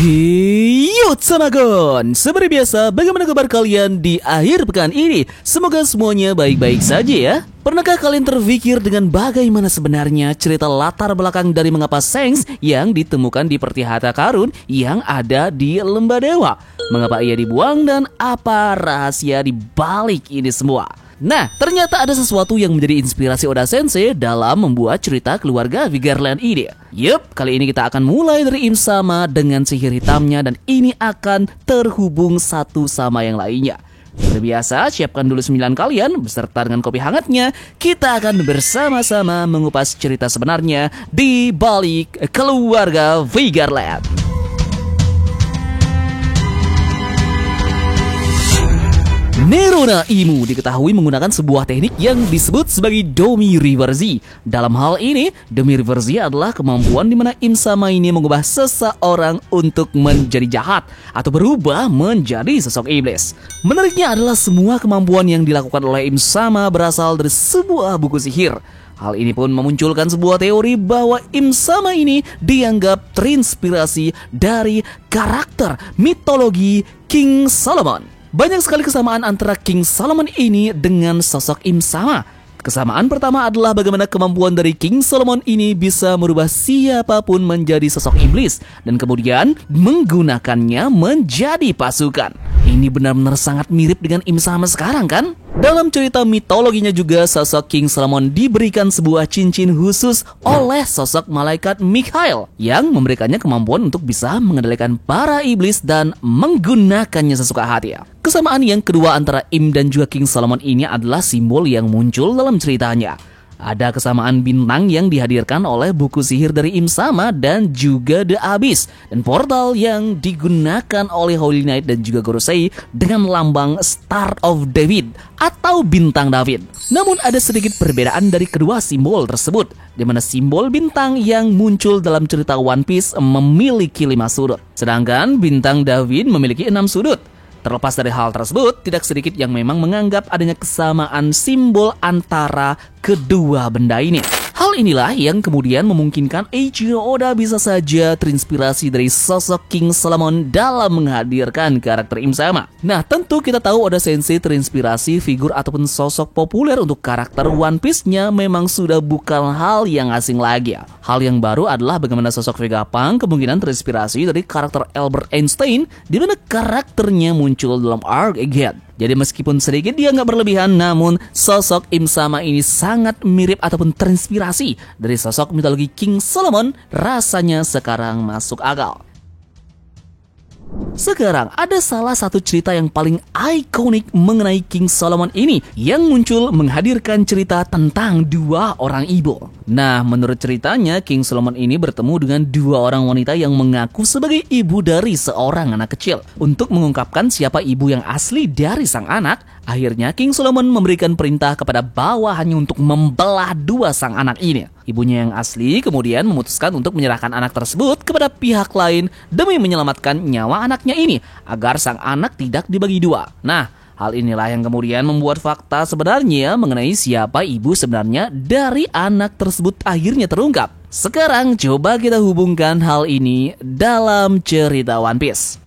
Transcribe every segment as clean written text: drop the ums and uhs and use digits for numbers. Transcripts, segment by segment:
Yo Tsamagon, seperti biasa, bagaimana kabar kalian di akhir pekan ini? Semoga semuanya baik-baik saja ya. Pernahkah kalian terpikir dengan bagaimana sebenarnya cerita latar belakang dari mengapa Shanks yang ditemukan di peti harta karun yang ada di Lembah Dewa? Mengapa ia dibuang dan apa rahasia di balik ini semua? Nah, ternyata ada sesuatu yang menjadi inspirasi Oda Sensei dalam membuat cerita keluarga Vigarland ini. Yup, kali ini kita akan mulai dari Im Sama dengan sihir hitamnya dan ini akan terhubung satu sama yang lainnya. Seperti biasa, siapkan dulu 9 kalian beserta dengan kopi hangatnya. Kita akan bersama-sama mengupas cerita sebenarnya di balik keluarga Vigarland. Nerona Imu diketahui menggunakan sebuah teknik yang disebut sebagai Domi Reversi. Dalam hal ini, Domi Reversi adalah kemampuan di mana Im Sama ini mengubah seseorang untuk menjadi jahat atau berubah menjadi sosok iblis. Menariknya adalah semua kemampuan yang dilakukan oleh Im Sama berasal dari sebuah buku sihir. Hal ini pun memunculkan sebuah teori bahwa Im Sama ini dianggap terinspirasi dari karakter mitologi King Solomon. Banyak sekali kesamaan antara King Solomon ini dengan sosok Im Sama. Kesamaan pertama adalah bagaimana kemampuan dari King Solomon ini bisa merubah siapapun menjadi sosok iblis dan kemudian menggunakannya menjadi pasukan. Ini benar-benar sangat mirip dengan Im Sama sekarang kan? Dalam cerita mitologinya juga, sosok King Solomon diberikan sebuah cincin khusus oleh sosok malaikat Mikhail yang memberikannya kemampuan untuk bisa mengendalikan para iblis dan menggunakannya sesuka hati. Kesamaan yang kedua antara Im dan juga King Solomon ini adalah simbol yang muncul dalam ceritanya. Ada kesamaan bintang yang dihadirkan oleh buku sihir dari Im Sama dan juga The Abyss, dan portal yang digunakan oleh Holy Knight dan juga Gorosei dengan lambang Star of David atau bintang David. Namun ada sedikit perbedaan dari kedua simbol tersebut, di mana simbol bintang yang muncul dalam cerita One Piece memiliki 5 sudut, sedangkan bintang David memiliki 6 sudut. Terlepas dari hal tersebut, tidak sedikit yang memang menganggap adanya kesamaan simbol antara kedua benda ini. Hal inilah yang kemudian memungkinkan Eiichiro Oda bisa saja terinspirasi dari sosok King Solomon dalam menghadirkan karakter Im Sama. Nah, tentu kita tahu Oda Sensei terinspirasi figur ataupun sosok populer untuk karakter One Piece-nya memang sudah bukan hal yang asing lagi ya. Hal yang baru adalah bagaimana sosok Vegapunk kemungkinan terinspirasi dari karakter Albert Einstein, di mana karakternya muncul dalam Arc Again. Jadi meskipun sedikit dia nggak berlebihan, namun sosok Im Sama ini sangat mirip ataupun terinspirasi dari sosok mitologi King Solomon, rasanya sekarang masuk akal. Sekarang ada salah satu cerita yang paling ikonik mengenai King Solomon ini yang muncul menghadirkan cerita tentang 2 orang ibu. Nah, menurut ceritanya King Solomon ini bertemu dengan 2 orang wanita yang mengaku sebagai ibu dari seorang anak kecil. Untuk mengungkapkan siapa ibu yang asli dari sang anak, akhirnya King Solomon memberikan perintah kepada bawahannya untuk membelah 2 sang anak ini. Ibunya yang asli kemudian memutuskan untuk menyerahkan anak tersebut kepada pihak lain demi menyelamatkan nyawa anaknya ini agar sang anak tidak dibagi 2. Nah, hal inilah yang kemudian membuat fakta sebenarnya mengenai siapa ibu sebenarnya dari anak tersebut akhirnya terungkap. Sekarang coba kita hubungkan hal ini dalam cerita One Piece.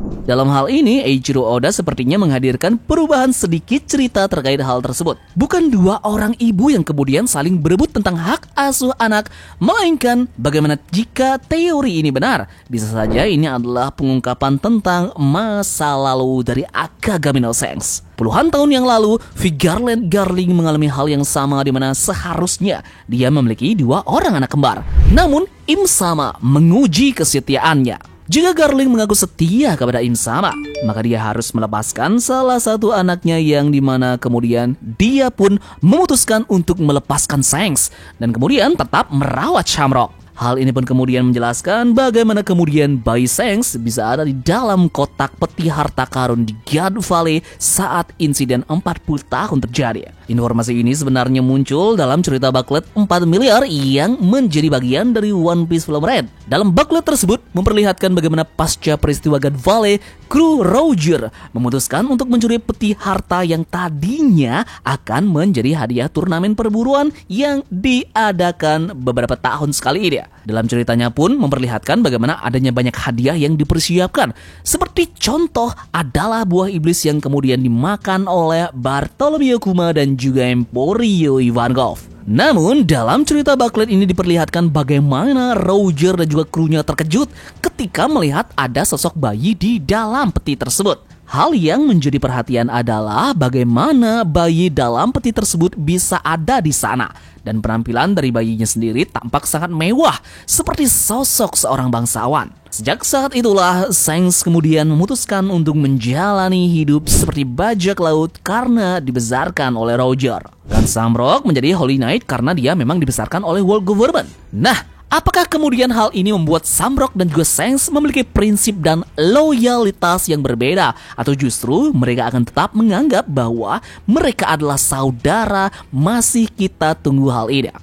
Dalam hal ini, Eiichiro Oda sepertinya menghadirkan perubahan sedikit cerita terkait hal tersebut. Bukan 2 orang ibu yang kemudian saling berebut tentang hak asuh anak, melainkan bagaimana jika teori ini benar. Bisa saja ini adalah pengungkapan tentang masa lalu dari Akagami no Shanks. Puluhan tahun yang lalu, Vigarland Garling mengalami hal yang sama di mana seharusnya dia memiliki 2 orang anak kembar. Namun, Im Sama menguji kesetiaannya. Jika Garling mengaku setia kepada Im Sama, maka dia harus melepaskan salah satu anaknya yang dimana kemudian dia pun memutuskan untuk melepaskan Shanks dan kemudian tetap merawat Shamrock. Hal ini pun kemudian menjelaskan bagaimana kemudian bayi Shanks bisa ada di dalam kotak peti harta karun di God Valley saat insiden 40 tahun terjadi. Informasi ini sebenarnya muncul dalam cerita booklet 4 miliar yang menjadi bagian dari One Piece Film Red. Dalam booklet tersebut memperlihatkan bagaimana pasca peristiwa God Valley, kru Roger memutuskan untuk mencuri peti harta yang tadinya akan menjadi hadiah turnamen perburuan yang diadakan beberapa tahun sekali ini. Dalam ceritanya pun memperlihatkan bagaimana adanya banyak hadiah yang dipersiapkan. Seperti contoh adalah buah iblis yang kemudian dimakan oleh Bartholomew Kuma dan juga Emporio Ivankov. Namun dalam cerita Bucklet ini diperlihatkan bagaimana Roger dan juga krunya terkejut ketika melihat ada sosok bayi di dalam peti tersebut. Hal yang menjadi perhatian adalah bagaimana bayi dalam peti tersebut bisa ada di sana. Dan penampilan dari bayinya sendiri tampak sangat mewah, seperti sosok seorang bangsawan. Sejak saat itulah, Shanks kemudian memutuskan untuk menjalani hidup seperti bajak laut karena dibesarkan oleh Roger. Dan Samrock menjadi Holy Knight karena dia memang dibesarkan oleh World Government. Nah, apakah kemudian hal ini membuat Samrock dan juga Shanks memiliki prinsip dan loyalitas yang berbeda? Atau justru mereka akan tetap menganggap bahwa mereka adalah saudara? Masih kita tunggu hal ini.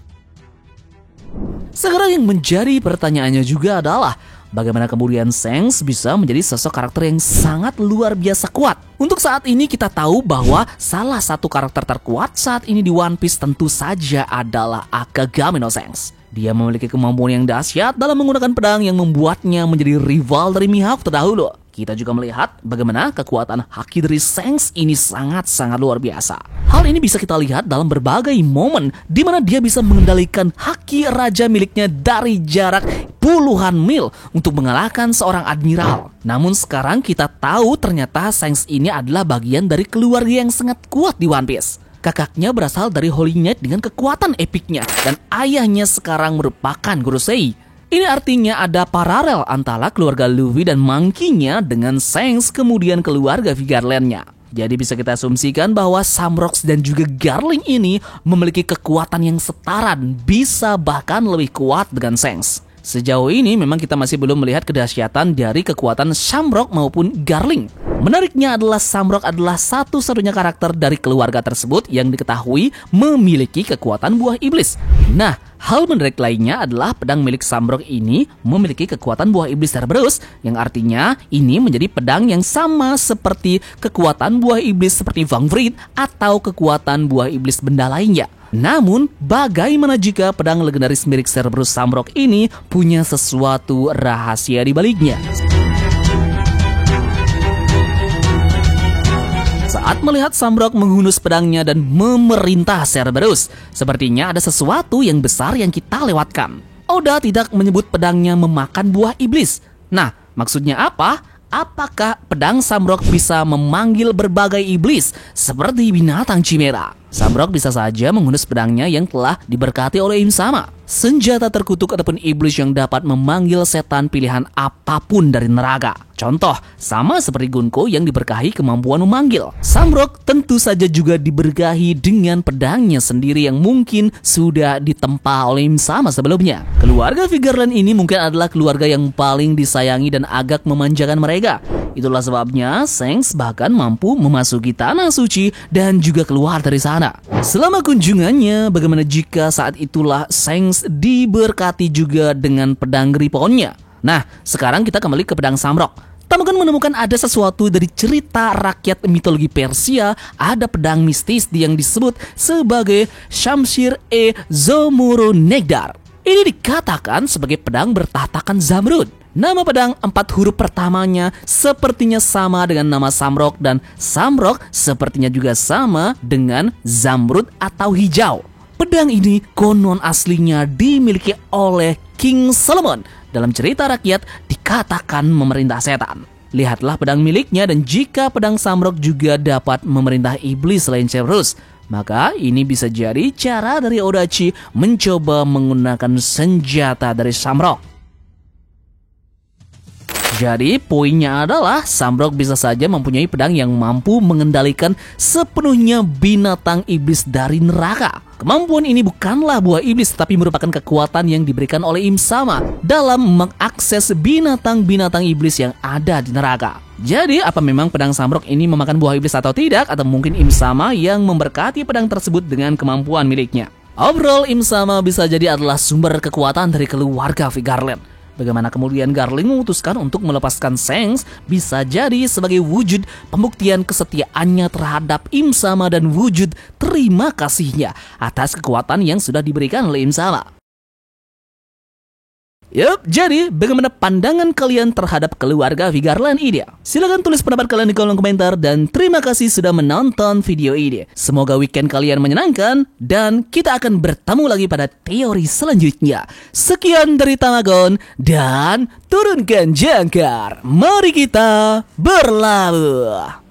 Sekarang yang menjadi pertanyaannya juga adalah bagaimana kemudian Shanks bisa menjadi sosok karakter yang sangat luar biasa kuat. Untuk saat ini kita tahu bahwa salah satu karakter terkuat saat ini di One Piece tentu saja adalah Akagami no Shanks. Dia memiliki kemampuan yang dahsyat dalam menggunakan pedang yang membuatnya menjadi rival dari Mihawk terdahulu. Kita juga melihat bagaimana kekuatan haki dari Shanks ini sangat-sangat luar biasa. Hal ini bisa kita lihat dalam berbagai momen di mana dia bisa mengendalikan haki raja miliknya dari jarak puluhan mil untuk mengalahkan seorang admiral. Namun sekarang kita tahu ternyata Shanks ini adalah bagian dari keluarga yang sangat kuat di One Piece. Kakaknya berasal dari Holy Knight dengan kekuatan epiknya dan ayahnya sekarang merupakan Gorosei. Ini artinya ada paralel antara keluarga Luffy dan Monkey-nya dengan Shanks kemudian keluarga Vigarland-nya. Jadi bisa kita asumsikan bahwa Samrock dan juga Garling ini memiliki kekuatan yang setara dan bisa bahkan lebih kuat dengan Shanks. Sejauh ini memang kita masih belum melihat kedahsyatan dari kekuatan Samrock maupun Garling. Menariknya adalah Samrock adalah satu-satunya karakter dari keluarga tersebut yang diketahui memiliki kekuatan buah iblis. Nah, hal menarik lainnya adalah pedang milik Samrock ini memiliki kekuatan buah iblis Cerberus, yang artinya ini menjadi pedang yang sama seperti kekuatan buah iblis seperti Van Vliet atau kekuatan buah iblis benda lainnya. Namun, bagaimana jika pedang legendaris milik Cerberus Samrock ini punya sesuatu rahasia di baliknya? Saat melihat Samrock menghunus pedangnya dan memerintah Cerberus, sepertinya ada sesuatu yang besar yang kita lewatkan. Oda tidak menyebut pedangnya memakan buah iblis. Nah, maksudnya apa? Apakah pedang Samrock bisa memanggil berbagai iblis seperti binatang Chimera? Samrock bisa saja menghunus pedangnya yang telah diberkati oleh Im-sama, senjata terkutuk ataupun iblis yang dapat memanggil setan pilihan apapun dari neraka. Contoh, sama seperti Gunko yang diberkahi kemampuan memanggil. Samrock tentu saja juga diberkahi dengan pedangnya sendiri yang mungkin sudah ditempa oleh Im-sama sebelumnya. Keluarga Vigarland ini mungkin adalah keluarga yang paling disayangi dan agak memanjakan mereka. Itulah sebabnya Shanks bahkan mampu memasuki tanah suci dan juga keluar dari sana. Selama kunjungannya, bagaimana jika saat itulah Shanks diberkati juga dengan pedang Griponnya? Nah, sekarang kita kembali ke pedang Samrock. Tamukan menemukan ada sesuatu dari cerita rakyat mitologi Persia, ada pedang mistis yang disebut sebagai Shamshir-e-Zomurunegdar. Ini dikatakan sebagai pedang bertahtakan Zamrud. Nama pedang 4 huruf pertamanya sepertinya sama dengan nama Samrock dan Samrock sepertinya juga sama dengan Zamrud atau hijau. Pedang ini konon aslinya dimiliki oleh King Solomon. Dalam cerita rakyat dikatakan memerintah setan. Lihatlah pedang miliknya dan jika pedang Samrock juga dapat memerintah iblis selain Cerberus, maka ini bisa jadi cara dari Odachi mencoba menggunakan senjata dari Samrock. Jadi poinnya adalah Samrock bisa saja mempunyai pedang yang mampu mengendalikan sepenuhnya binatang iblis dari neraka. Kemampuan ini bukanlah buah iblis tetapi merupakan kekuatan yang diberikan oleh Im-sama dalam mengakses binatang-binatang iblis yang ada di neraka. Jadi apa memang pedang Samrock ini memakan buah iblis atau tidak? Atau mungkin Im-sama yang memberkati pedang tersebut dengan kemampuan miliknya? Overall, Im-sama bisa jadi adalah sumber kekuatan dari keluarga Vigarland. Bagaimana kemudian Garling memutuskan untuk melepaskan Shanks bisa jadi sebagai wujud pembuktian kesetiaannya terhadap Im-sama dan wujud terima kasihnya atas kekuatan yang sudah diberikan oleh Im-sama. Yup, jadi bagaimana pandangan kalian terhadap keluarga Vigarland ini? Silahkan tulis pendapat kalian di kolom komentar dan terima kasih sudah menonton video ini. Semoga weekend kalian menyenangkan dan kita akan bertemu lagi pada teori selanjutnya. Sekian dari Tamagon dan turunkan jangkar. Mari kita berlabuh.